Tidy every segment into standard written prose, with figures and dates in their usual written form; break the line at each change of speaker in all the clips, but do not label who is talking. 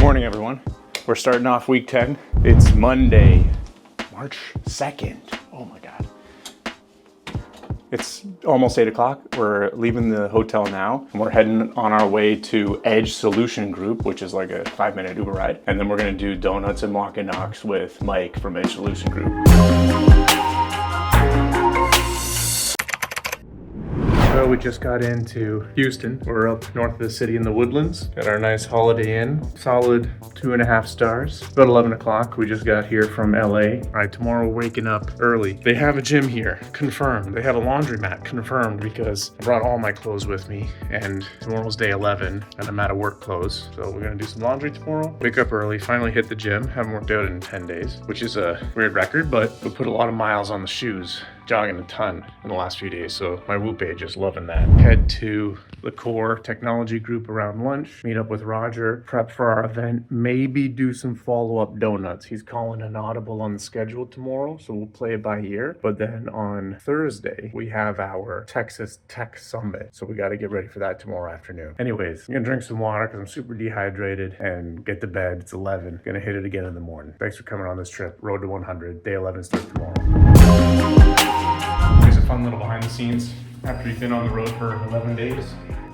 morning, everyone. We're starting off week 10. It's Monday, March 2nd. Oh my God. It's almost 8 o'clock. We're leaving the hotel now and we're heading on our way to Edge Solution Group, which is like a 5-minute Uber ride. And then we're gonna do donuts and walk and knocks with Mike from Edge Solution Group. So we just got into Houston. We're up north of the city in the Woodlands. Got our nice Holiday Inn. Solid 2.5 stars. About 11 o'clock. We just got here from LA. All right, tomorrow we're waking up early. They have a gym here, confirmed. They have a laundromat, confirmed, because I brought all my clothes with me and tomorrow's day 11 and I'm out of work clothes. So we're gonna do some laundry tomorrow. Wake up early, finally hit the gym. Haven't worked out in 10 days, which is a weird record, but we put a lot of miles on the shoes. Jogging a ton in the last few days, so my Whoop age is loving that. Head to the Core Technology Group around lunch, meet up with Roger, prep for our event, maybe do some follow-up donuts. He's calling an audible on the schedule tomorrow, so we'll play it by ear. But then on Thursday, we have our Texas Tech Summit, so we got to get ready for that tomorrow afternoon. Anyways, I'm gonna drink some water because I'm super dehydrated and get to bed. It's 11. Gonna hit it again in the morning. Thanks for coming on this trip. Road to 100. Day 11 starts tomorrow. Here's a fun little behind the scenes. After you've been on the road for 11 days,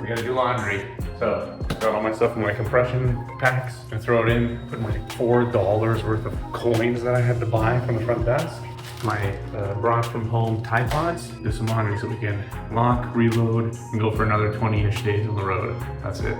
we gotta do laundry. So, got all my stuff in my compression packs and throw it in. Put my $4 worth of coins that I had to buy from the front desk. My brought from home Tide Pods. Do some laundry so we can lock, reload, and go for another 20-ish days on the road. That's it.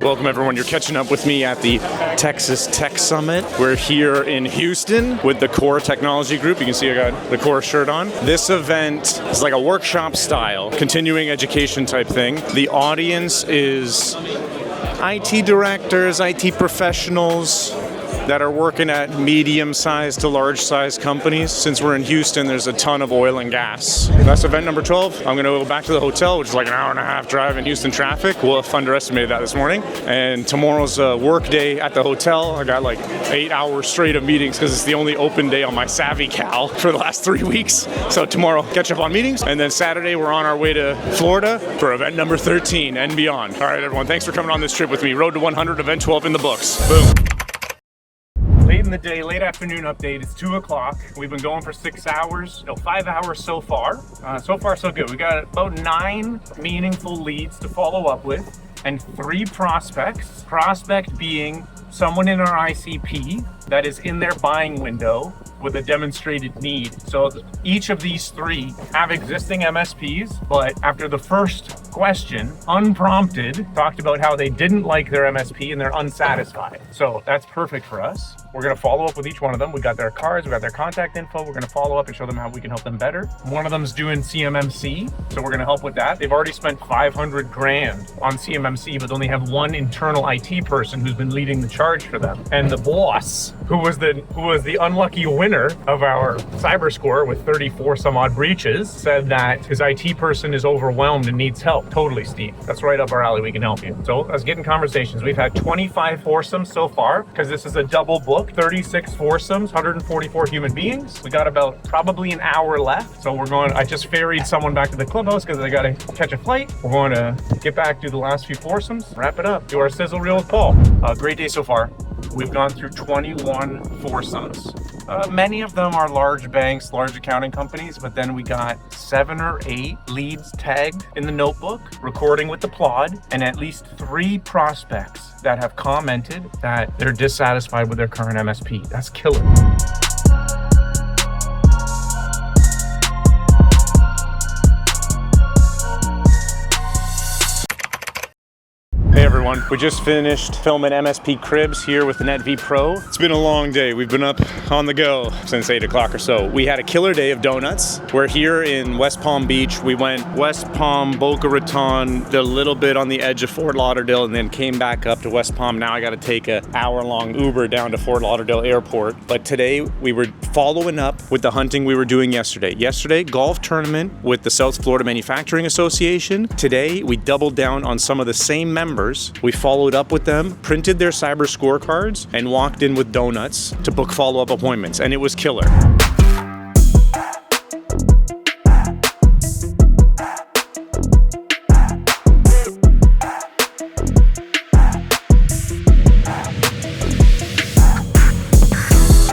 Welcome everyone, you're catching up with me at the Texas Tech Summit. We're here in Houston with the Core Technology Group. You can see I got the Core shirt on. This event is like a workshop style, continuing education type thing. The audience is IT directors, IT professionals that are working at medium-sized to large-sized companies. Since we're in Houston, there's a ton of oil and gas. That's event number 12. I'm gonna go back to the hotel, which is like an hour-and-a-half drive in Houston traffic. We'll have underestimated that this morning. And tomorrow's a work day at the hotel. I got like 8 hours straight of meetings because it's the only open day on my Savvy Cal for the last 3 weeks. So tomorrow, catch up on meetings. And then Saturday, we're on our way to Florida for event number 13 and beyond. All right, everyone, thanks for coming on this trip with me. Road to 100, event 12 in the books. Boom. Late in the day, late afternoon update. It's 2 o'clock. We've been going for 6 hours, 5 hours so far. So far, so good. We got about 9 meaningful leads to follow up with and 3 prospects. Prospect being someone in our ICP that is in their buying window with a demonstrated need. So each of these 3 have existing MSPs, but after the first question, unprompted, talked about how they didn't like their MSP and they're unsatisfied. So that's perfect for us. We're gonna follow up with each one of them. We got their cards, we got their contact info. We're gonna follow up and show them how we can help them better. One of them's doing CMMC, so we're gonna help with that. They've already spent 500 grand on CMMC, but only have one internal IT person who's been leading the charge for them. And the boss, who was the unlucky winner of our cyber score with 34 some odd breaches, said that his IT person is overwhelmed and needs help. Totally, Steve. That's right up our alley. We can help you. So let's get in conversations. We've had 25 foursomes so far because this is a double book. 36 foursomes, 144 human beings. We got about probably an hour left. So I just ferried someone back to the clubhouse because I got to catch a flight. We're going to get back, do the last few foursomes, wrap it up, do our sizzle reel with Paul. Great day so far. We've gone through 21 foursomes. Many of them are large banks, large accounting companies, but then we got 7 or 8 leads tagged in the notebook, recording with the Plod, and at least 3 prospects that have commented that they're dissatisfied with their current MSP. That's killer. Hey everyone, we just finished filming MSP Cribs here with the NetV Pro. It's been a long day. We've been up on the go since 8 o'clock or so. We had a killer day of donuts. We're here in West Palm Beach. We went West Palm, Boca Raton, did a little bit on the edge of Fort Lauderdale, and then came back up to West Palm. Now I gotta take an hour-long Uber down to Fort Lauderdale Airport. But today we were following up with the hunting we were doing yesterday. Yesterday, golf tournament with the South Florida Manufacturing Association. Today, we doubled down on some of the same members. We followed up with them, printed their cyber scorecards, and walked in with donuts to book follow-up appointments, and it was killer.